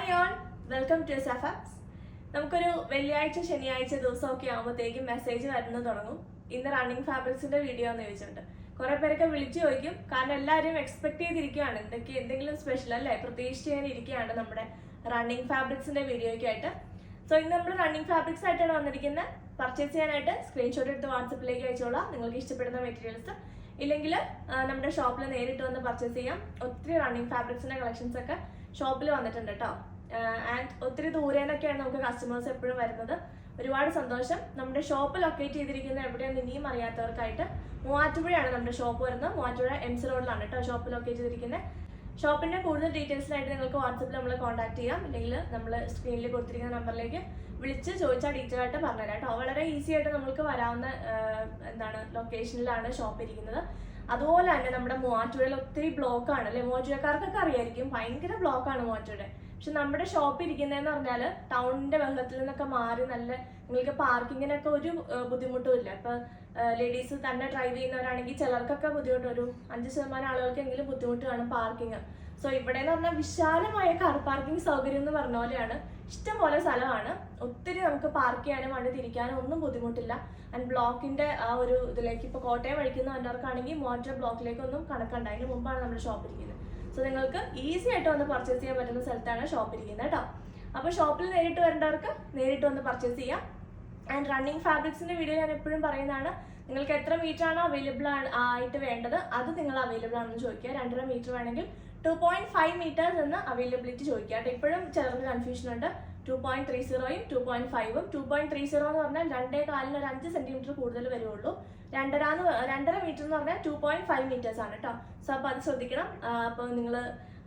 Hi all, welcome to SFX. നമുക്കൊരു വെള്ളിയാഴ്ച ശനിയാഴ്ച ദിവസമൊക്കെ ആകുമ്പോഴത്തേക്കും മെസ്സേജ് വരുന്നത് തുടങ്ങും. ഇന്ന് റണ്ണിങ് ഫാബ്രിക്സിന്റെ വീഡിയോ എന്ന് ചോദിച്ചിട്ടുണ്ട്. കുറെ പേരൊക്കെ വിളിച്ചു ചോദിക്കും, കാരണം എല്ലാവരും എക്സ്പെക്ട് ചെയ്തിരിക്കുകയാണ് എന്തെങ്കിലും സ്പെഷ്യൽ അല്ലേ, പ്രതീക്ഷിച്ച് ചെയ്യാൻ ഇരിക്കുകയാണ് നമ്മുടെ റണ്ണിങ് ഫാബ്രിക്സിന്റെ വീഡിയോയ്ക്കായിട്ട്. സോ ഇന്ന് നമ്മൾ റണ്ണിങ് ഫാബ്രിക്സ് ആയിട്ടാണ് വന്നിരിക്കുന്നത്. പർച്ചേസ് ചെയ്യാനായിട്ട് സ്ക്രീൻഷോട്ട് എടുത്ത് വാട്സപ്പിലേക്ക് അയച്ചോളാം നിങ്ങൾക്ക് ഇഷ്ടപ്പെടുന്ന മെറ്റീരിയൽസ്. ഇല്ലെങ്കിൽ നമ്മുടെ ഷോപ്പിൽ നേരിട്ട് വന്ന് പർച്ചേസ് ചെയ്യാം. ഒത്തിരി റണ്ണിങ് ഫാബ്രിക്സിന്റെ കളക്ഷൻസ് ഒക്കെ ഷോപ്പിൽ വന്നിട്ടുണ്ട് കേട്ടോ. ആൻഡ് ഒത്തിരി ദൂരെ നിന്നൊക്കെയാണ് നമുക്ക് കസ്റ്റമേഴ്സ് എപ്പോഴും വരുന്നത്. ഒരുപാട് സന്തോഷം. നമ്മുടെ ഷോപ്പ് ലൊക്കേറ്റ് ചെയ്തിരിക്കുന്നത് എവിടെയാണെന്ന് ഇനിയും അറിയാത്തവർക്കായിട്ട് മൂവാറ്റുപുഴയാണ് നമ്മുടെ ഷോപ്പ് വരുന്നത്. മൂവാറ്റുപുഴ MC റോഡിലാണ് കേട്ടോ ഷോപ്പ് ലൊക്കേറ്റ് ചെയ്തിരിക്കുന്നത്. ഷോപ്പിന്റെ കൂടുതൽ ഡീറ്റെയിൽസിനായിട്ട് നിങ്ങൾക്ക് വാട്സപ്പിൽ നമ്മൾ കോൺടാക്ട് ചെയ്യാം. അല്ലെങ്കിൽ നമ്മൾ സ്ക്രീനിൽ കൊടുത്തിരിക്കുന്ന നമ്പറിലേക്ക് വിളിച്ച് ചോദിച്ചാൽ ഡീറ്റെയിൽ ആയിട്ട് പറഞ്ഞുതരാം കേട്ടോ. വളരെ ഈസി ആയിട്ട് നമുക്ക് വരാവുന്ന ലൊക്കേഷനിലാണ് ഷോപ്പ് ഇരിക്കുന്നത്. അതുപോലെ തന്നെ നമ്മുടെ മൂവാറ്റുപുഴയിൽ ഒത്തിരി ബ്ലോക്കാണ് അല്ലെ, മൂവാറ്റുപുഴക്കാർക്കൊക്കെ അറിയായിരിക്കും, ഭയങ്കര ബ്ലോക്കാണ് മൂവാറ്റുപുഴ. പക്ഷെ നമ്മുടെ ഷോപ്പ് ഇരിക്കുന്നതെന്ന് പറഞ്ഞാൽ ടൗണിന്റെ വെള്ളത്തിൽ നിന്നൊക്കെ മാറി നല്ല നിങ്ങൾക്ക് പാർക്കിങ്ങിനൊക്കെ ഒരു ബുദ്ധിമുട്ടും ഇല്ല. ഇപ്പൊ ലേഡീസ് തന്നെ ഡ്രൈവ് ചെയ്യുന്നവരാണെങ്കിൽ ചിലർക്കൊക്കെ ബുദ്ധിമുട്ട്, ഒരു 5% ആളുകൾക്കെങ്കിലും ബുദ്ധിമുട്ട് കാണും പാർക്കിങ്. സോ ഇവിടെ എന്ന് പറഞ്ഞാൽ വിശാലമായ കാർ പാർക്കിംഗ് സൗകര്യം എന്ന് പറഞ്ഞ പോലെയാണ്. ഇഷ്ടംപോലെ സ്ഥലമാണ്, ഒത്തിരി നമുക്ക് പാർക്ക് ചെയ്യാനും വണ്ടി തിരിക്കാനും ഒന്നും ബുദ്ധിമുട്ടില്ല. ആൻഡ് ബ്ലോക്കിന്റെ ആ ഒരു ഇതിലേക്ക് ഇപ്പൊ കോട്ടയം വഴിക്കുന്ന വന്നവർക്കാണെങ്കിൽ മൂവാറ്റുപുഴ ബ്ലോക്കിലേക്കൊന്നും കണക്കുണ്ട്. അതിന് മുമ്പാണ് നമ്മുടെ ഷോപ്പ് ഇരിക്കുന്നത്. സോ നിങ്ങൾക്ക് ഈസി ആയിട്ട് വന്ന് പർച്ചേസ് ചെയ്യാൻ പറ്റുന്ന സ്ഥലത്താണ് ഷോപ്പ് ഇരിക്കുന്നത് കേട്ടോ. അപ്പോൾ ഷോപ്പിൽ നേരിട്ട് വരേണ്ടവർക്ക് നേരിട്ട് വന്ന് പർച്ചേസ് ചെയ്യാം. ആൻഡ് റണ്ണിങ് ഫാബ്രിക്സിന്റെ വീഡിയോ ഞാൻ എപ്പോഴും പറയുന്നതാണ്, നിങ്ങൾക്ക് എത്ര മീറ്റർ ആണോ അവൈലബിൾ ആയിട്ട് വേണ്ടത് അത് നിങ്ങൾ അവൈലബിൾ ആണെന്ന് ചോദിക്കുക. 2.5 മീറ്റർ വേണമെങ്കിൽ 2.5 മീറ്റേഴ്സ് എന്ന് അവൈലബിലിറ്റി ചോദിക്കുക കേട്ടോ. ഇപ്പോഴും ചിലർക്ക് കൺഫ്യൂഷൻ ഉണ്ട്. 2.30യും 2.5ഉം 2.30 എന്ന് പറഞ്ഞാൽ 2.4 ഒരു 5 സെന്റിമീറ്റർ കൂടുതൽ വരുള്ളൂ. 2.5 മീറ്റർ എന്ന് പറഞ്ഞാൽ 2.5 മീറ്റേഴ്സ് ആണ് കേട്ടോ. സോ അപ്പോൾ അത് ശ്രദ്ധിക്കണം. അപ്പോൾ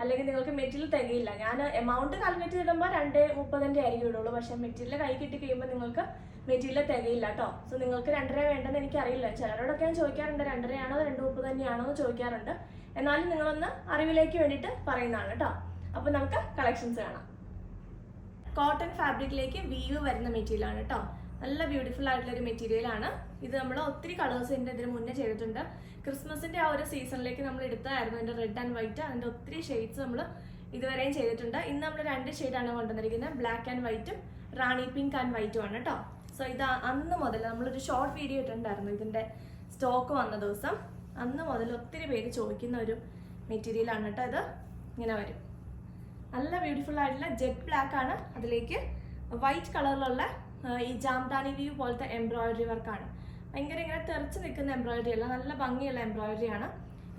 അല്ലെങ്കിൽ നിങ്ങൾക്ക് മെറ്റീരിയൽ തികയില്ല. ഞാൻ എമൗണ്ട് കാൽക്കുലേറ്റ് ചെയ്തിടുമ്പോൾ 2.30 ആയിരിക്കും ഇടുള്ളൂ. പക്ഷെ മെറ്റീരിയൽ കൈ കിട്ടി കഴിയുമ്പോൾ നിങ്ങൾക്ക് മെറ്റീരിയൽ തികയില്ല കേട്ടോ. സോ നിങ്ങൾക്ക് 2.5 വേണ്ടെന്ന് എനിക്കറിയില്ല. ചിലരോടൊക്കെ ഞാൻ ചോദിക്കാറുണ്ട് 2.5 ആണോ 2.30 തന്നെയാണോ എന്ന് ചോദിക്കാറുണ്ട്. എന്നാലും നിങ്ങളൊന്ന് അറിവിലേക്ക് വേണ്ടിയിട്ട് പറയുന്നതാണ് കേട്ടോ. അപ്പോൾ നമുക്ക് കളക്ഷൻസ് കാണാം. കോട്ടൺ ഫാബ്രിക്കിലേക്ക് വീവ് വരുന്ന മെറ്റീരിയൽ ആണ് കേട്ടോ. നല്ല ബ്യൂട്ടിഫുൾ ആയിട്ടുള്ള ഒരു മെറ്റീരിയൽ ആണ് ഇത്. നമ്മൾ ഒത്തിരി കളേഴ്സ് ഇതിന് മുന്നേ ചെയ്തിട്ടുണ്ട്. ക്രിസ്മസിന്റെ ആ ഒരു സീസണിലേക്ക് നമ്മൾ എടുത്തായിരുന്നു ഇതിന്റെ റെഡ് ആൻഡ് വൈറ്റ്. അതിന്റെ ഒത്തിരി ഷെയ്ഡ്സ് നമ്മൾ ഇതുവരെയും ചെയ്തിട്ടുണ്ട്. ഇന്ന് നമ്മൾ 2 ഷെയ്ഡാണ് കൊണ്ടുവന്നിരിക്കുന്നത്, ബ്ലാക്ക് ആൻഡ് വൈറ്റും റാണി പിങ്ക് ആൻഡ് വൈറ്റും ആണ് കേട്ടോ. സോ ഇത് അന്ന് മുതൽ നമ്മളൊരു ഷോർട്ട് വീഡിയോ ഇട്ടിട്ടുണ്ടായിരുന്നു ഇതിന്റെ സ്റ്റോക്ക് വന്ന ദിവസം. അന്ന് മുതൽ ഒത്തിരി പേര് ചോദിക്കുന്ന ഒരു മെറ്റീരിയൽ ആണ് കേട്ടോ. ഇത് ഇങ്ങനെ വരും, നല്ല ബ്യൂട്ടിഫുൾ ആയിട്ടുള്ള ജെറ്റ് ബ്ലാക്ക് ആണ്. അതിലേക്ക് വൈറ്റ് കളറിലുള്ള ഈ ജാംദാനി വ്യൂ പോലത്തെ എംബ്രോയിഡറി വർക്കാണ്. ഭയങ്കര ഇങ്ങനെ തെറിച്ച് നിൽക്കുന്ന എംബ്രോയിഡറി അല്ല, നല്ല ഭംഗിയുള്ള എംബ്രോയിഡറി ആണ്.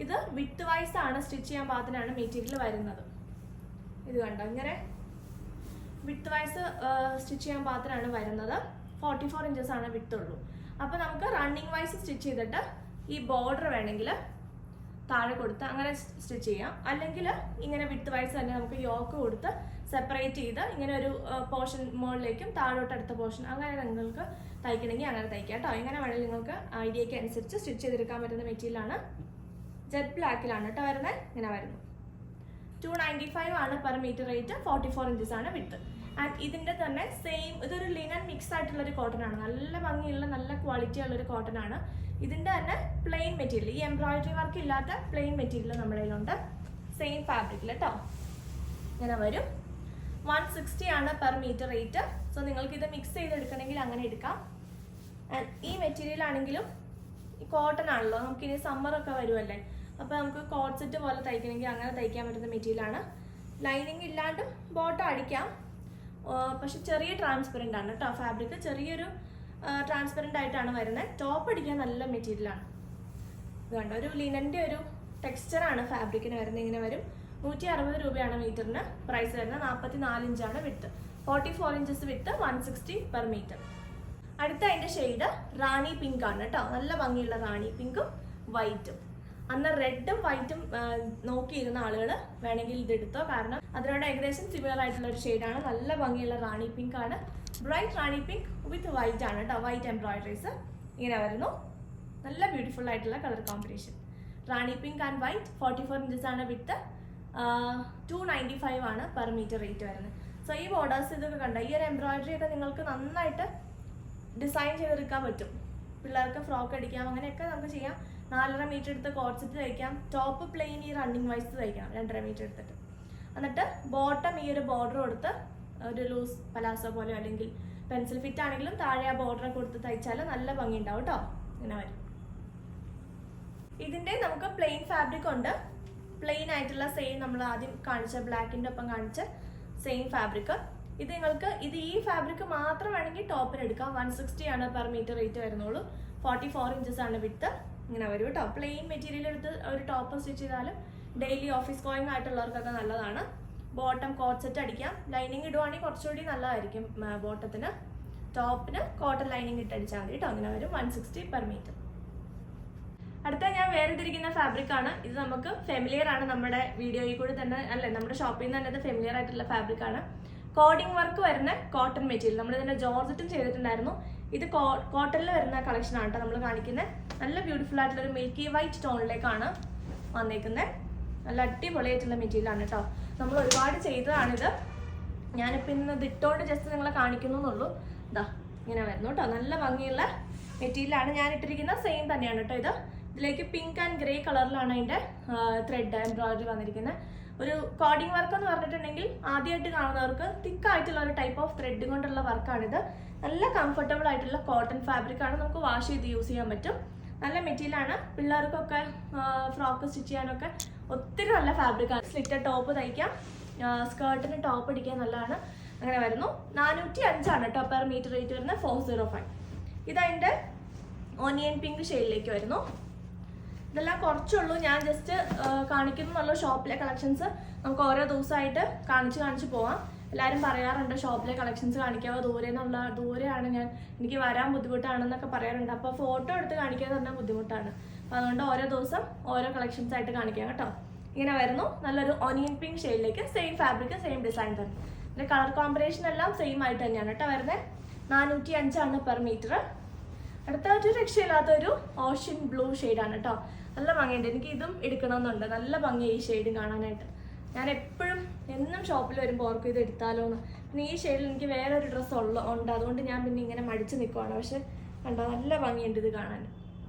ഇത് വിത്ത് വൈസ് ആണ്, സ്റ്റിച്ച് ചെയ്യാൻ പാകത്തിനാണ് മെറ്റീരിയൽ വരുന്നത്. ഇത് കണ്ടോ, ഇങ്ങനെ വിത്ത് വൈസ് സ്റ്റിച്ച് ചെയ്യാൻ പാകത്തിനാണ് വരുന്നത്. 44 ഇഞ്ചസ് ആണ് വിത്തുള്ളൂ. അപ്പോൾ നമുക്ക് റണ്ണിങ് വൈസ് സ്റ്റിച്ച് ചെയ്തിട്ട് ഈ ബോർഡർ വേണമെങ്കിൽ താഴെ കൊടുത്ത് അങ്ങനെ സ്റ്റിച്ച് ചെയ്യാം. അല്ലെങ്കിൽ ഇങ്ങനെ വിത്ത് വൈസ് തന്നെ നമുക്ക് യോക്ക് കൊടുത്ത് സെപ്പറേറ്റ് ചെയ്ത് ഇങ്ങനെ ഒരു പോർഷൻ മുകളിലേക്കും താഴോട്ട് അടുത്ത പോർഷൻ അങ്ങനെ നിങ്ങൾക്ക് തയ്ക്കണമെങ്കിൽ അങ്ങനെ തയ്ക്കാം കേട്ടോ. ഇങ്ങനെ വേണമെങ്കിൽ നിങ്ങൾക്ക് ഐഡിയയ്ക്ക് അനുസരിച്ച് സ്റ്റിച്ച് ചെയ്തെടുക്കാൻ പറ്റുന്ന മെറ്റീരിയലാണ്. ജെറ്റ് ബ്ലാക്കിലാണ് കേട്ടോ വരുന്നത്. ഇങ്ങനെ വരുന്നു. 295 ആണ് പെർ മീറ്റർ റേറ്റ്. 44 ഇഞ്ചസ് ആണ് വിത്ത്. ആൻഡ് ഇതിന്റെ തന്നെ സെയിം ഇതൊരു ലിനൻ മിക്സ് ആയിട്ടുള്ള ഒരു കോട്ടൺ ആണ്. നല്ല ഭംഗിയുള്ള നല്ല ക്വാളിറ്റി ഉള്ള ഒരു കോട്ടൺ ആണ്. ഇതിന്റെ തന്നെ പ്ലെയിൻ മെറ്റീരിയൽ, ഈ എംബ്രോയിഡറി വർക്ക് ഇല്ലാത്ത പ്ലെയിൻ മെറ്റീരിയൽ നമ്മുടെ കയ്യിലുണ്ട്. സെയിം ഫാബ്രിക്കിൽ കേട്ടോ. ഇങ്ങനെ വരും. 160 ആണ് പെർ മീറ്റർ റേറ്റ്. സോ നിങ്ങൾക്ക് ഇത് മിക്സ് ചെയ്തെടുക്കണമെങ്കിൽ അങ്ങനെ എടുക്കാം. ആൻഡ് ഈ മെറ്റീരിയൽ ആണെങ്കിലും ഈ കോട്ടൺ ആണല്ലോ, നമുക്കിനി സമ്മറൊക്കെ വരുമല്ലേ, അപ്പോൾ നമുക്ക് കോട്ട് സെറ്റ് പോലെ തയ്ക്കണമെങ്കിൽ അങ്ങനെ തയ്ക്കാൻ പറ്റുന്ന മെറ്റീരിയലാണ്. ലൈനിങ് ഇല്ലാണ്ട് ബോട്ടം അടിക്കാം. പക്ഷെ ചെറിയ ട്രാൻസ്പെറൻ്റ് ആണ് കേട്ടോ ഫാബ്രിക്. ചെറിയൊരു ട്രാൻസ്പെറൻ്റ് ആയിട്ടാണ് വരുന്നത്. ടോപ്പ് അടിക്കാൻ നല്ല മെറ്റീരിയലാണ്. ഇത് കണ്ടോ, ഒരു ലിനൻ്റെ ഒരു ടെക്സ്ചറാണ് ഫാബ്രിക്കിന് വരുന്നത്. ഇങ്ങനെ വരും. 160 രൂപയാണ് മീറ്ററിന് പ്രൈസ് വരുന്നത്. 44 ഇഞ്ചാണ് വിത്ത്. 44 ഇഞ്ചസ് വിത്ത് 160 പെർ മീറ്റർ. അടുത്ത അതിൻ്റെ ഷെയ്ഡ് റാണി പിങ്ക് ആണ് കേട്ടോ. നല്ല ഭംഗിയുള്ള റാണി പിങ്കും വൈറ്റും. അന്ന് റെഡും വൈറ്റും നോക്കിയിരുന്ന ആളുകൾ വേണമെങ്കിൽ ഇതെടുത്തോ, കാരണം അതിനോട് ഏകദേശം സിമിലർ ആയിട്ടുള്ള ഒരു ഷെയ്ഡാണ്. നല്ല ഭംഗിയുള്ള റാണി പിങ്ക് ആണ്. ബ്രൈറ്റ് റാണി പിങ്ക് വിത്ത് വൈറ്റ് ആണ് കേട്ടോ. വൈറ്റ് എംബ്രോയിഡറീസ് ഇങ്ങനെ വരുന്നു. നല്ല ബ്യൂട്ടിഫുൾ ആയിട്ടുള്ള colour combination. Rani pink and white. 44 inches ആണ് വിത്ത്. 295 ആണ് പെർ മീറ്റർ റേറ്റ് വരുന്നത്. സോ ഈ ബോർഡേഴ്സ് ഇതൊക്കെ കണ്ട, ഈ ഒരു എംബ്രോയിഡറി ഒക്കെ നിങ്ങൾക്ക് നന്നായിട്ട് ഡിസൈൻ ചെയ്തെടുക്കാൻ പറ്റും. പിള്ളേർക്ക് ഫ്രോക്ക് അടിക്കാം, അങ്ങനെയൊക്കെ നമുക്ക് ചെയ്യാം. 4.5 മീറ്റർ എടുത്ത് കോട്ട് സെറ്റ് തയ്ക്കാം. ടോപ്പ് പ്ലെയിൻ ഈ റണ്ണിങ് വൈസ് തയ്ക്കാം 2.5 മീറ്റർ എടുത്തിട്ട്. എന്നിട്ട് ബോട്ടം ഈ ഒരു ബോർഡർ കൊടുത്ത് ഒരു ലൂസ് പലാസോ പോലെ അല്ലെങ്കിൽ പെൻസിൽ ഫിറ്റ് ആണെങ്കിലും താഴെ ആ ബോർഡർ കൊടുത്ത് തയ്ച്ചാൽ നല്ല ഭംഗി ഉണ്ടാവും കേട്ടോ. ഇങ്ങനെ വരും. ഇതിൻ്റെ നമുക്ക് പ്ലെയിൻ ഫാബ്രിക് ഉണ്ട്. പ്ലെയിൻ ആയിട്ടുള്ള സെയിം നമ്മൾ ആദ്യം കാണിച്ച ബ്ലാക്കിൻ്റെ ഒപ്പം കാണിച്ച സെയിം ഫാബ്രിക്. ഇത് നിങ്ങൾക്ക് ഈ ഫാബ്രിക് മാത്രം വേണമെങ്കിൽ ടോപ്പിന് എടുക്കാം. 160 ആണ് പെർ മീറ്റർ റേറ്റ് വരുന്നുള്ളൂ. 44 ഇഞ്ചസ് ആണ് വിഡ്ത്ത്. ഇങ്ങനെ വരും കേട്ടോ. പ്ലെയിൻ മെറ്റീരിയൽ എടുത്ത് ഒരു ടോപ്പ് സ്റ്റിച്ച് ചെയ്താലും ഡെയിലി ഓഫീസ് ഗോയിങ് ആയിട്ടുള്ളവർക്കൊക്കെ നല്ലതാണ്. ബോട്ടം കോട്ട് സെറ്റ് അടിക്കാം. ലൈനിങ് ഇടുവാണെങ്കിൽ കുറച്ചുകൂടി നല്ലതായിരിക്കും. ബോട്ടത്തിന് ടോപ്പിന് കോട്ടൺ ലൈനിങ് ഇട്ടടിച്ചാൽ മതി കേട്ടോ. അങ്ങനെ വരും 160 പെർ മീറ്റർ. അടുത്ത ഞാൻ വേറെതിരിക്കുന്ന ഫാബ്രിക് ആണ്. ഇത് നമുക്ക് ഫെമിലിയർ ആണ്. നമ്മുടെ വീഡിയോയിൽ കൂടി തന്നെ അല്ലേ, നമ്മുടെ ഷോപ്പിൽ നിന്ന് തന്നെ ഇത് ഫെമിലിയർ ആയിട്ടുള്ള ഫാബ്രിക് ആണ്. കോഡിംഗ് വർക്ക് വരുന്ന കോട്ടൺ മെറ്റീരിയൽ. നമ്മൾ ഇതിന്റെ ജോർജറ്റും ചെയ്തിട്ടുണ്ടായിരുന്നു. ഇത് കോട്ടണിൽ വരുന്ന കളക്ഷൻ ആണ് കേട്ടോ നമ്മൾ കാണിക്കുന്നത്. നല്ല ബ്യൂട്ടിഫുൾ ആയിട്ടുള്ള ഒരു മിൽക്കി വൈറ്റ് ടോണിലേക്കാണ് വന്നേക്കുന്നത്. നല്ല അടിപൊളിയായിട്ടുള്ള മെറ്റീരിയൽ ആണ് കേട്ടോ. നമ്മൾ ഒരുപാട് ചെയ്തതാണിത്. ഞാനിപ്പോൾ ഇന്ന് ഇതിട്ടോണ്ട് ജസ്റ്റ് നിങ്ങളെ കാണിക്കുന്നുള്ളൂ. ഇതാ ഇങ്ങനെ വരുന്നു കേട്ടോ. നല്ല ഭംഗിയുള്ള മെറ്റീരിയലാണ്. ഞാൻ ഇട്ടിരിക്കുന്ന സെയിം തന്നെയാണ് കേട്ടോ. ഇതിലേക്ക് പിങ്ക് ആൻഡ് ഗ്രേ കളറിലാണ് അതിൻ്റെ ത്രെഡ് എംബ്രോയിഡറി വന്നിരിക്കുന്നത്. ഒരു കോഡിംഗ് വർക്ക് എന്ന് പറഞ്ഞിട്ടുണ്ടെങ്കിൽ ആദ്യമായിട്ട് കാണുന്നവർക്ക് തിക്കായിട്ടുള്ള ഒരു ടൈപ്പ് ഓഫ് ത്രെഡ് കൊണ്ടുള്ള വർക്കാണിത്. നല്ല കംഫർട്ടബിൾ ആയിട്ടുള്ള കോട്ടൺ ഫാബ്രിക് ആണ്. നമുക്ക് വാഷ് ചെയ്ത് യൂസ് ചെയ്യാൻ പറ്റും. നല്ല മെറ്റീരിയലാണ്. പിള്ളേർക്കൊക്കെ ഫ്രോക്ക് സ്റ്റിച്ച് ചെയ്യാനൊക്കെ ഒത്തിരി നല്ല ഫാബ്രിക്കാണ്. സ്ലിറ്റഡ് ടോപ്പ് തയ്ക്കാം, സ്കേർട്ടിന് ടോപ്പ് അടിക്കാൻ നല്ലതാണ്. അങ്ങനെ വരുന്നു. 405 ആണ് കേട്ടോ പെർ മീറ്റർ റേറ്റ് വരുന്നത്. 405. ഇതതിൻ്റെ ഓനിയൻ പിങ്ക് ഷെയ്ഡിലേക്ക് വരുന്നു. ഇതെല്ലാം കുറച്ചുള്ളൂ. ഞാൻ ജസ്റ്റ് കാണിക്കുന്നുള്ള ഷോപ്പിലെ കളക്ഷൻസ് നമുക്ക് ഓരോ ദിവസമായിട്ട് കാണിച്ച് പോവാം. എല്ലാവരും പറയാറുണ്ട് ഷോപ്പിലെ കളക്ഷൻസ് കാണിക്കാവോ, ദൂരെയാണ് എനിക്ക് വരാൻ ബുദ്ധിമുട്ടാണെന്നൊക്കെ പറയാറുണ്ട്. അപ്പോൾ ഫോട്ടോ എടുത്ത് കാണിക്കാന്ന് പറഞ്ഞാൽ ബുദ്ധിമുട്ടാണ്. അപ്പോൾ അതുകൊണ്ട് ഓരോ ദിവസം ഓരോ കളക്ഷൻസ് ആയിട്ട് കാണിക്കാം കേട്ടോ. ഇങ്ങനെ വരുന്നു. നല്ലൊരു ഓനിയൻ പിങ്ക് ഷെയ്ഡിലേക്ക് സെയിം ഫാബ്രിക് സെയിം ഡിസൈൻ തന്നെ. പിന്നെ കളർ കോമ്പിനേഷൻ എല്ലാം സെയിം ആയിട്ട് തന്നെയാണ് കേട്ടോ വരുന്നത്. 405 ആണ് പെർ മീറ്റർ. അടുത്ത ഒരു രക്ഷയില്ലാത്തൊരു ഓഷ്യൻ ബ്ലൂ ഷെയ്ഡാണ് കേട്ടോ. നല്ല ഭംഗിയുണ്ട്. എനിക്ക് ഇതും എടുക്കണമെന്നുണ്ട്. നല്ല ഭംഗിയാണ് ഈ ഷെയ്ഡ് കാണാനായിട്ട്. ഞാൻ എന്നും ഷോപ്പിൽ വരുമ്പോൾ ഓർക്കും ഇത് എടുത്താലോ എന്ന്. പിന്നെ ഈ ഷെയ്ഡിൽ എനിക്ക് വേറൊരു ഡ്രസ്സ് ഉണ്ട്. അതുകൊണ്ട് ഞാൻ പിന്നെ ഇങ്ങനെ മടിച്ച് നിൽക്കുവാണ്. പക്ഷെ കണ്ടോ നല്ല ഭംഗിയുണ്ട് ഇത് കാണാൻ.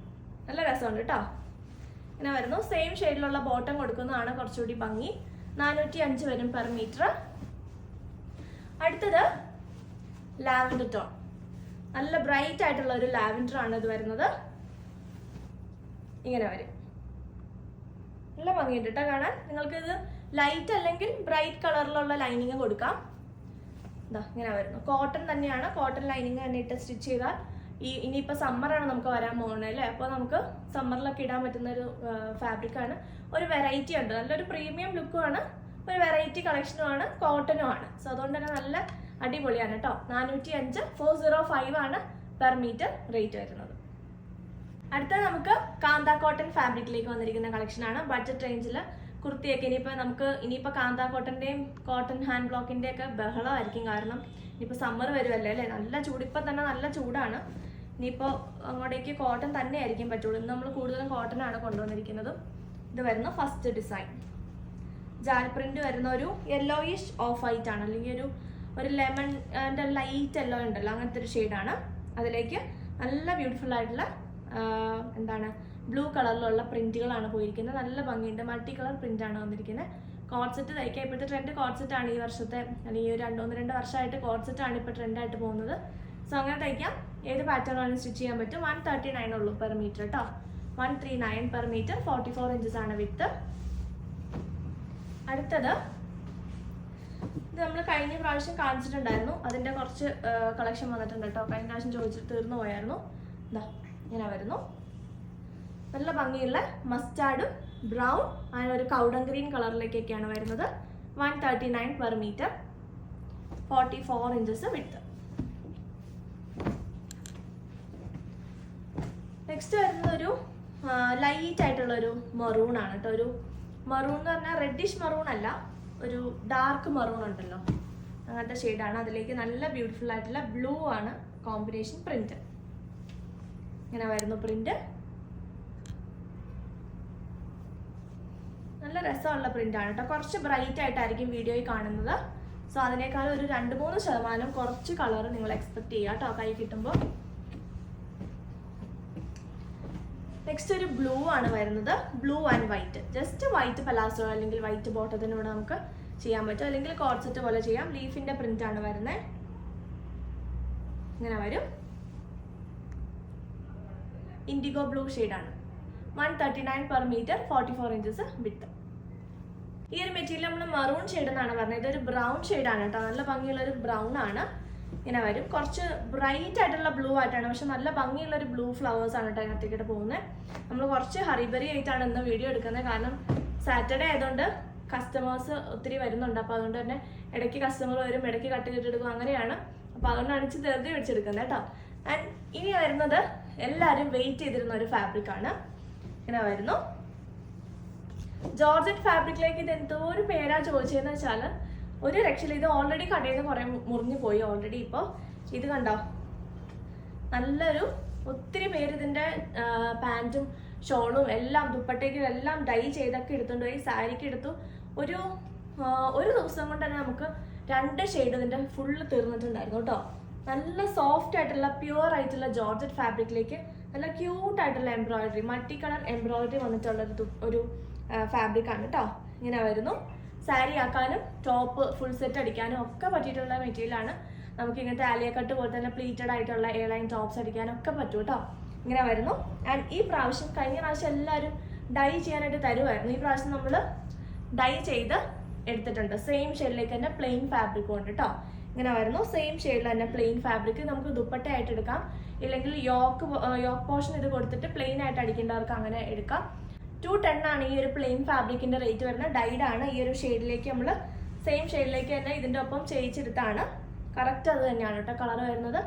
നല്ല രസമുണ്ട് കേട്ടോ. ഇങ്ങനെ വരുന്നു. സെയിം ഷെയ്ഡിലുള്ള ബോട്ടം കൊടുക്കുന്നതാണ് കുറച്ചുകൂടി ഭംഗി. 405 വരും പെർ മീറ്റർ. അടുത്തത് ലാവൻഡർ ടോൺ. നല്ല ബ്രൈറ്റ് ആയിട്ടുള്ള ഒരു ലാവൻഡർ ആണ് ഇത് വരുന്നത്. ഇങ്ങനെ വരും. നല്ല ഭംഗിയുണ്ട് കേട്ടോ കാണാൻ. നിങ്ങൾക്കിത് ലൈറ്റ് അല്ലെങ്കിൽ ബ്രൈറ്റ് കളറിലുള്ള ലൈനിങ് കൊടുക്കാം. ഇതാ ഇങ്ങനെ വരുന്നു. കോട്ടൺ തന്നെയാണ്. കോട്ടൺ ലൈനിങ് തന്നെ ഇട്ട് സ്റ്റിച്ച് ചെയ്താൽ ഇനിയിപ്പോൾ സമ്മറാണ് നമുക്ക് വരാൻ പോകുന്നത് അല്ലേ. അപ്പോൾ നമുക്ക് സമ്മറിലൊക്കെ ഇടാൻ പറ്റുന്ന ഒരു ഫാബ്രിക്കാണ്. ഒരു വെറൈറ്റി ഉണ്ട്. നല്ലൊരു പ്രീമിയം ലുക്കുമാണ്. ഒരു വെറൈറ്റി കളക്ഷനുമാണ്. കോട്ടനുമാണ്. സോ അതുകൊണ്ട് തന്നെ നല്ല അടിപൊളിയാണ് കേട്ടോ. 405 405 ആണ് പെർ മീറ്റർ റേറ്റ് വരുന്നത്. അടുത്ത നമുക്ക് കാന്ത കോട്ടൺ ഫാബ്രിക്കിലേക്ക് വന്നിരിക്കുന്ന കളക്ഷനാണ്. ബഡ്ജറ്റ് റേഞ്ചിൽ കുർത്തിയൊക്കെ ഇനിയിപ്പോൾ കാന്ത കോട്ടൻ്റെയും കോട്ടൺ ഹാൻഡ് ബ്ലോക്കിൻ്റെ ഒക്കെ ബഹളമായിരിക്കും. കാരണം ഇനിയിപ്പോൾ സമ്മർ വരുമല്ലേ അല്ലേ. നല്ല ചൂട്. ഇപ്പം തന്നെ നല്ല ചൂടാണ്. ഇനിയിപ്പോൾ അങ്ങോട്ടേക്ക് കോട്ടൺ തന്നെ ആയിരിക്കും പറ്റുള്ളൂ. ഇന്ന് നമ്മൾ കൂടുതലും കോട്ടനാണ് കൊണ്ടുവന്നിരിക്കുന്നത്. ഇത് വരുന്ന ഫസ്റ്റ് ഡിസൈൻ ജാൽ പ്രിന്റ് വരുന്ന ഒരു യെല്ലോയിഷ് ഓഫ് വൈറ്റ് ആണ്. അല്ലെങ്കിൽ ഒരു ലെമണിൻ്റെ ലൈറ്റ് യെല്ലോ ഉണ്ടല്ലോ, അങ്ങനത്തെ ഒരു ഷെയ്ഡാണ്. അതിലേക്ക് നല്ല ബ്യൂട്ടിഫുൾ ആയിട്ടുള്ള ബ്ലൂ കളറിലുള്ള പ്രിന്റുകളാണ് പോയിരിക്കുന്നത്. നല്ല ഭംഗിയുണ്ട്. മൾട്ടി കളർ പ്രിന്റാണ് വന്നിരിക്കുന്നത്. കോട്ട് സെറ്റ് തയ്ക്കാൻ ഇപ്പോഴത്തെ ട്രെൻഡ് കോട്ട് സെറ്റാണ് ഈ വർഷത്തെ, അല്ലെങ്കിൽ ഒരു 1-2 വർഷമായിട്ട് കോട്ട് സെറ്റാണ് ഇപ്പോൾ ട്രെൻഡായിട്ട് പോകുന്നത്. സോ അങ്ങനെ തയ്ക്കാം. ഏത് പാറ്റേൺ ആണ് സ്റ്റിച്ച് ചെയ്യാൻ പറ്റും. 139 ഉള്ളൂ പെർ മീറ്റർ കേട്ടോ. 139 പെർ മീറ്റർ. 44 ഇഞ്ചസ് ആണ് വിഡ്ത്ത്. അടുത്തത് ഇത് നമ്മൾ കഴിഞ്ഞ പ്രാവശ്യം കാണിച്ചിട്ടുണ്ടായിരുന്നു. അതിൻ്റെ കുറച്ച് കളക്ഷൻ വന്നിട്ടുണ്ട് കേട്ടോ. കഴിഞ്ഞ പ്രാവശ്യം ചോദിച്ചിട്ട് തീർന്നു പോയായിരുന്നു. ഇതാ ഇങ്ങനെ വരുന്നു. നല്ല ഭംഗിയുള്ള മസ്റ്റാർഡും ബ്രൗൺ അങ്ങനെ ഒരു കൗഡൻ ഗ്രീൻ കളറിലേക്കൊക്കെയാണ് വരുന്നത്. 139 per metre. 44 inches width. Next വരുന്നത് ഒരു ലൈറ്റ് ആയിട്ടുള്ളൊരു മറൂൺ ആണ് കേട്ടോ. ഒരു മറൂൺ എന്ന് പറഞ്ഞാൽ റെഡിഷ് മറൂൺ അല്ല, ഒരു ഡാർക്ക് മറൂൺ ഉണ്ടല്ലോ, അങ്ങനത്തെ ഷെയ്ഡാണ്. അതിലേക്ക് നല്ല ബ്യൂട്ടിഫുൾ ആയിട്ടുള്ള ബ്ലൂ ആണ് കോമ്പിനേഷൻ പ്രിന്റ്. ഇങ്ങനെ വരുന്നു പ്രിന്റ്. നല്ല രസമുള്ള പ്രിന്റ് ആണ് കേട്ടോ. കുറച്ച് ബ്രൈറ്റ് ആയിട്ടായിരിക്കും വീഡിയോയിൽ കാണുന്നത്. സോ അതിനേക്കാൾ ഒരു 2-3% കുറച്ച് കളർ നിങ്ങൾ എക്സ്പെക്ട് ചെയ്യുക കേട്ടോ കൈ കിട്ടുമ്പോൾ. നെക്സ്റ്റ് ഒരു ബ്ലൂ ആണ് വരുന്നത്. Blue and white. Just white palazzo അല്ലെങ്കിൽ വൈറ്റ് ബോട്ടത്തിനൂടെ നമുക്ക് ചെയ്യാൻ പറ്റും, അല്ലെങ്കിൽ കോഡ് സെറ്റ് പോലെ ചെയ്യാം. ലീഫിന്റെ പ്രിന്റ് ആണ് വരുന്നത്. ഇങ്ങനെ വരും. ഇൻഡിഗോ ബ്ലൂ ഷെയ്ഡാണ്. 139 per meter, 44 inches വിഡ്ത്ത്. ഈ ഒരു മെറ്റീരിയൽ നമ്മൾ മറൂൺ ഷെയ്ഡ് എന്നാണ് പറഞ്ഞത്. ഇതൊരു ബ്രൗൺ ഷെയ്ഡാണ് കേട്ടോ, നല്ല ഭംഗിയുള്ളൊരു ബ്രൗൺ ആണ്. ഇങ്ങനെ വരും. കുറച്ച് ബ്രൈറ്റ് ആയിട്ടുള്ള ബ്ലൂ ആയിട്ടാണ്, പക്ഷെ നല്ല ഭംഗിയുള്ളൊരു ബ്ലൂ ഫ്ലവേഴ്സ് ആണ് കേട്ടോ അതിനകത്തേക്കിട്ട് പോകുന്നത്. നമ്മൾ കുറച്ച് ഹറിബറി ആയിട്ടാണ് ഇന്ന് വീഡിയോ എടുക്കുന്നത്, കാരണം സാറ്റർഡേ ആയതുകൊണ്ട് കസ്റ്റമേഴ്സ് ഒത്തിരി വരുന്നുണ്ട്. അപ്പോൾ അതുകൊണ്ട് തന്നെ ഇടയ്ക്ക് കസ്റ്റമർ വരും, ഇടയ്ക്ക് കട്ട് ചെയ്തെടുക്കും, അങ്ങനെയാണ്. അപ്പോൾ അതുകൊണ്ടാണ് ഇച്ചിരി ധൃതി പിടിച്ചെടുക്കുന്നത് കേട്ടോ. ആൻഡ് ഇനി വരുന്നത് എല്ലാവരും വെയിറ്റ് ചെയ്തിരുന്ന ഒരു ഫാബ്രിക് ആണ്. ഇങ്ങനെ വരുന്നു. ജോർജറ്റ് ഫാബ്രിക്കിലേക്ക് ഇത് എന്തോ ഒരു പേരാ ചോദിച്ചതെന്ന് വെച്ചാൽ ഒരു രക്ഷയില്ല. ഇത് ഓൾറെഡി കടയിൽ നിന്ന് കുറേ മുറിഞ്ഞു പോയി ഓൾറെഡി. ഇപ്പോൾ ഇത് കണ്ടോ, നല്ലൊരു ഒത്തിരി പേര് ഇതിൻ്റെ പാൻറ്റും ഷോളും എല്ലാം ദുപ്പട്ടയ്ക്കും എല്ലാം ഡൈ ചെയ്തൊക്കെ എടുത്തുകൊണ്ട് പോയി സാരിക്ക് എടുത്തു. ഒരു ദിവസം കൊണ്ട് തന്നെ നമുക്ക് 2 ഷെയ്ഡ് ഇതിൻ്റെ ഫുള്ള് തീർന്നിട്ടുണ്ടായിരുന്നു കേട്ടോ. നല്ല സോഫ്റ്റ് ആയിട്ടുള്ള പ്യുവർ ആയിട്ടുള്ള ജോർജറ്റ് ഫാബ്രിക്കിലേക്ക് നല്ല ക്യൂട്ട് ആയിട്ടുള്ള എംബ്രോയിഡറി, മൾട്ടി കളർ എംബ്രോയിഡറി വന്നിട്ടുള്ള ഒരു ഫാബ്രിക് ആണ് കേട്ടോ. ഇങ്ങനെ വരുന്നു. സാരി ആക്കാനും ടോപ്പ് ഫുൾ സെറ്റ് അടിക്കാനും ഒക്കെ പറ്റിയിട്ടുള്ള മെറ്റീരിയൽ ആണ്. നമുക്ക് ഇങ്ങനത്തെ ആലിയ കട്ട് പോലെ തന്നെ പ്ലീറ്റഡ് ആയിട്ടുള്ള എയർലൈൻ ടോപ്സ് അടിക്കാനും ഒക്കെ പറ്റും കേട്ടോ. ഇങ്ങനെ വരുന്നു. ആൻഡ് ഈ പ്രാവശ്യം, കഴിഞ്ഞ പ്രാവശ്യം എല്ലാവരും ഡൈ ചെയ്യാനായിട്ട് തരുമായിരുന്നു. ഈ പ്രാവശ്യം നമ്മൾ ഡൈ ചെയ്ത് എടുത്തിട്ടുണ്ട്. സെയിം ഷെയ്ഡിലേക്ക് തന്നെ പ്ലെയിൻ ഫാബ്രിക് കൊണ്ട് കേട്ടോ. ഇങ്ങനെ വരുന്നു. സെയിം ഷെയ്ഡിൽ തന്നെ പ്ലെയിൻ ഫാബ്രിക് നമുക്ക് ദുപ്പട്ടയായിട്ട് എടുക്കാം, ഇല്ലെങ്കിൽ യോക്ക് പോർഷൻ ഇത് കൊടുത്തിട്ട് പ്ലെയിൻ ആയിട്ട് അടിക്കേണ്ടവർക്ക് അങ്ങനെ എടുക്കാം. 210 ആണ് ഈ ഒരു പ്ലെയിൻ ഫാബ്രിക്കിന്റെ റേറ്റ് വരുന്നത്. ഡൈഡ് ആണ്. ഈ ഒരു ഷെയ്ഡിലേക്ക് നമ്മൾ സെയിം ഷെയ്ഡിലേക്ക് തന്നെ ഇതിൻ്റെ ഒപ്പം ചെയ്യിച്ചെടുത്താണ്. കറക്റ്റ് അത് തന്നെയാണ് കേട്ടോ കളർ വരുന്നത്.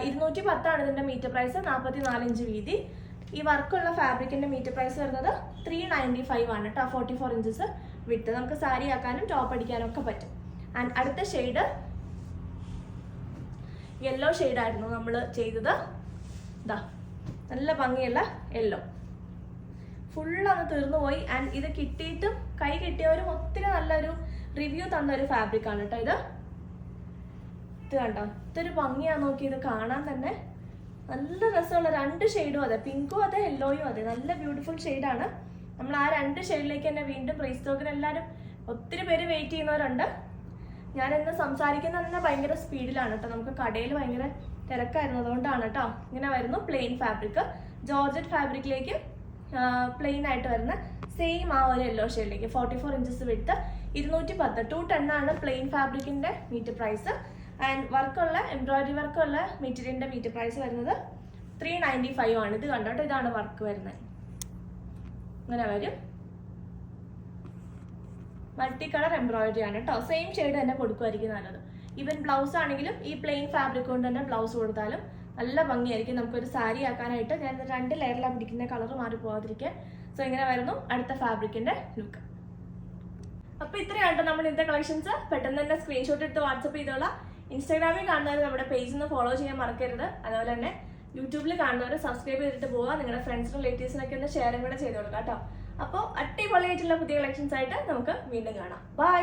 210 ആണ് ഇതിൻ്റെ മീറ്റർ പ്രൈസ്. 44 ഇഞ്ച് വീതി. ഈ വർക്കുള്ള ഫാബ്രിക്കിന്റെ മീറ്റർ പ്രൈസ് വരുന്നത് 395 ആണ് കേട്ടോ. 44 ഇഞ്ചസ് വിട്ട് നമുക്ക് സാരി ആക്കാനും ടോപ്പ് അടിക്കാനും ഒക്കെ പറ്റും. ആൻഡ് അടുത്ത ഷെയ്ഡ് യെല്ലോ ഷെയ്ഡായിരുന്നു നമ്മൾ ചെയ്തത്. ഇതാ നല്ല ഭംഗിയുള്ള യെല്ലോ ഫുള്ളൊന്ന് തീർന്നു പോയി. ആൻഡ് ഇത് കിട്ടിയിട്ടും കൈ കിട്ടിയവരും ഒത്തിരി നല്ലൊരു റിവ്യൂ തന്ന ഒരു ഫാബ്രിക് ആണ് കേട്ടോ. ഇത് കണ്ടോ, ഇതൊരു ഭംഗിയാണ്. നോക്കി, ഇത് കാണാൻ തന്നെ നല്ല രസമുള്ള 2 ഷെയ്ഡും അതെ, പിങ്കും അതെ യെല്ലോയും അതെ, നല്ല ബ്യൂട്ടിഫുൾ ഷെയ്ഡാണ്. നമ്മൾ ആ 2 ഷെയ്ഡിലേക്ക് തന്നെ വീണ്ടും റീസ്റ്റോക്കിന് എല്ലാവരും ഒത്തിരി പേര് വെയിറ്റ് ചെയ്യുന്നവരുണ്ട്. ഞാനിന്ന് സംസാരിക്കുന്നത് തന്നെ ഭയങ്കര സ്പീഡിലാണ് കേട്ടോ. നമുക്ക് കടയിൽ ഭയങ്കര തിരക്കായിരുന്നു, അതുകൊണ്ടാണ് കേട്ടോ. ഇങ്ങനെ വരുന്നു പ്ലെയിൻ ഫാബ്രിക്. ജോർജറ്റ് ഫാബ്രിക്കിലേക്ക് പ്ലെയിൻ ആയിട്ട് വരുന്ന സെയിം ആ ഒരു യെല്ലോ ഷെയ്ഡിലേക്ക് 44 ഇഞ്ചസ് വിട്ട് 210. 210 ആണ് പ്ലെയിൻ ഫാബ്രിക്കിന്റെ മീറ്റർ പ്രൈസ്. ആൻഡ് വർക്കുള്ള എംബ്രോയിഡറി വർക്കുള്ള മെറ്റീരിയലിന്റെ മീറ്റർ പ്രൈസ് വരുന്നത് 395 ആണ്. ഇത് കണ്ടോട്ടോ, ഇതാണ് വർക്ക് വരുന്നത്. ഇങ്ങനെ വരും. മൾട്ടി കളർ എംബ്രോയിഡറി ആണ് കേട്ടോ. സെയിം ഷെയ്ഡ് തന്നെ കൊടുക്കുമായിരിക്കും നല്ലത്. ഈവൻ ബ്ലൗസ് ആണെങ്കിലും ഈ പ്ലെയിൻ ഫാബ്രിക് കൊണ്ട് തന്നെ ബ്ലൗസ് കൊടുത്താലും നല്ല ഭംഗിയായിരിക്കും. നമുക്കൊരു സാരി ആക്കാനായിട്ട് ഞാൻ 2 ലെയറിലാണ് പിടിക്കുന്ന, കളർ മാറി പോകാതിരിക്കാൻ. സോ ഇങ്ങനെ വരുന്നു അടുത്ത ഫാബ്രിക്കിന്റെ ലുക്ക്. അപ്പൊ ഇത്രയാണ് നമ്മൾ ഇന്നത്തെ കളക്ഷൻസ്. പെട്ടെന്ന് തന്നെ സ്ക്രീൻഷോട്ട് എടുത്ത് വാട്സപ്പ് ചെയ്തോളാം. ഇൻസ്റ്റാഗ്രാമിൽ കാണുന്നവർ നമ്മുടെ പേജിൽ നിന്ന് ഫോളോ ചെയ്യാൻ മറക്കരുത്. അതുപോലെ തന്നെ യൂട്യൂബിൽ കാണുന്നവർ സബ്സ്ക്രൈബ് ചെയ്തിട്ട് പോവുക. നിങ്ങളുടെ ഫ്രണ്ട്സിനും റിലേറ്റീവ്സിനൊക്കെ ഒന്ന് ഷെയറും കൂടെ ചെയ്ത് കൊടുക്കാം കേട്ടോ. അപ്പോൾ അടിപൊളിയായിട്ടുള്ള പുതിയ കളക്ഷൻസ് ആയിട്ട് നമുക്ക് വീണ്ടും കാണാം. ബൈ.